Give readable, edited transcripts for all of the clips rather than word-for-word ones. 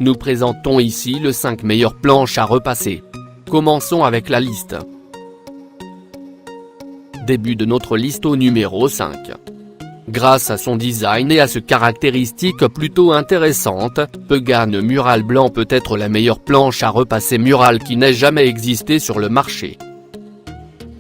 Nous présentons ici les 5 meilleures planches à repasser. Commençons avec la liste. Début de notre liste au numéro 5. Grâce à son design et à ses caractéristiques plutôt intéressantes, Pegane Mural Blanc peut être la meilleure planche à repasser murale qui n'ait jamais existé sur le marché.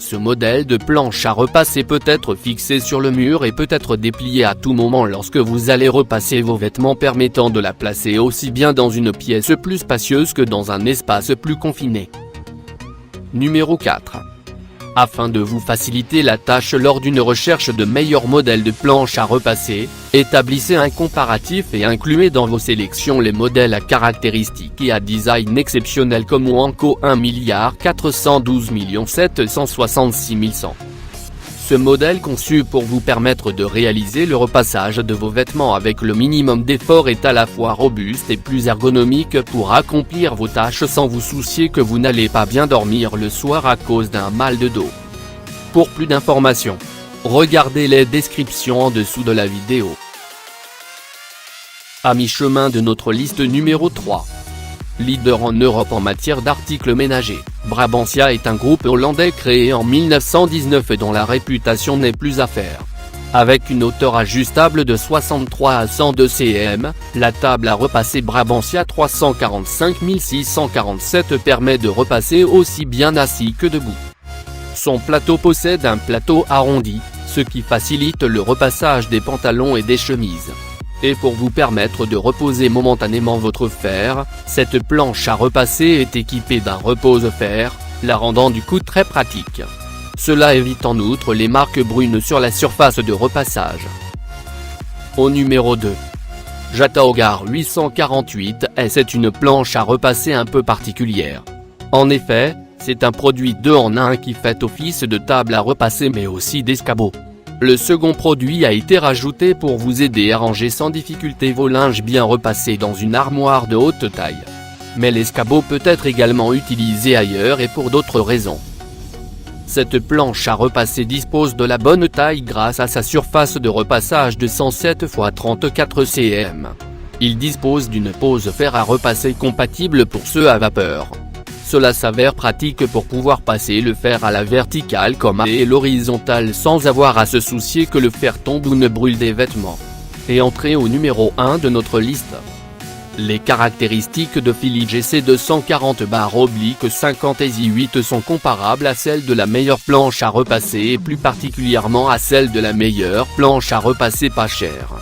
Ce modèle de planche à repasser peut être fixé sur le mur et peut être déplié à tout moment lorsque vous allez repasser vos vêtements, permettant de la placer aussi bien dans une pièce plus spacieuse que dans un espace plus confiné. Numéro 4. Afin de vous faciliter la tâche lors d'une recherche de meilleurs modèles de planches à repasser, établissez un comparatif et incluez dans vos sélections les modèles à caractéristiques et à design exceptionnel comme Wanko 1 412 766 100. Ce modèle conçu pour vous permettre de réaliser le repassage de vos vêtements avec le minimum d'effort est à la fois robuste et plus ergonomique pour accomplir vos tâches sans vous soucier que vous n'allez pas bien dormir le soir à cause d'un mal de dos. Pour plus d'informations, regardez les descriptions en dessous de la vidéo. À mi-chemin de notre liste numéro 3. Leader en Europe en matière d'articles ménagers, Brabantia est un groupe hollandais créé en 1919 et dont la réputation n'est plus à faire. Avec une hauteur ajustable de 63 à 102 cm, la table à repasser Brabantia 345 647 permet de repasser aussi bien assis que debout. Son plateau possède un plateau arrondi, ce qui facilite le repassage des pantalons et des chemises. Et pour vous permettre de reposer momentanément votre fer, cette planche à repasser est équipée d'un repose-fer, la rendant du coup très pratique. Cela évite en outre les marques brunes sur la surface de repassage. Au numéro 2. Jataogar 848 S est une planche à repasser un peu particulière. En effet, c'est un produit 2 en 1 qui fait office de table à repasser mais aussi d'escabeau. Le second produit a été rajouté pour vous aider à ranger sans difficulté vos linges bien repassés dans une armoire de haute taille. Mais l'escabeau peut être également utilisé ailleurs et pour d'autres raisons. Cette planche à repasser dispose de la bonne taille grâce à sa surface de repassage de 107 x 34 cm. Il dispose d'une pose fer à repasser compatible pour ceux à vapeur. Cela s'avère pratique pour pouvoir passer le fer à la verticale comme à l'horizontale sans avoir à se soucier que le fer tombe ou ne brûle des vêtements. Et entrée au numéro 1 de notre liste. Les caractéristiques de Philips GC240/50 Easy 8 sont comparables à celles de la meilleure planche à repasser et plus particulièrement à celles de la meilleure planche à repasser pas chère.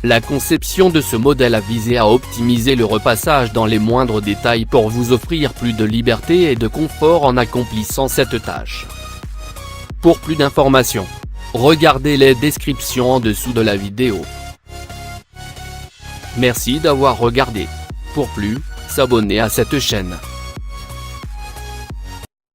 La conception de ce modèle a visé à optimiser le repassage dans les moindres détails pour vous offrir plus de liberté et de confort en accomplissant cette tâche. Pour plus d'informations, regardez les descriptions en dessous de la vidéo. Merci d'avoir regardé. Pour plus, s'abonner à cette chaîne.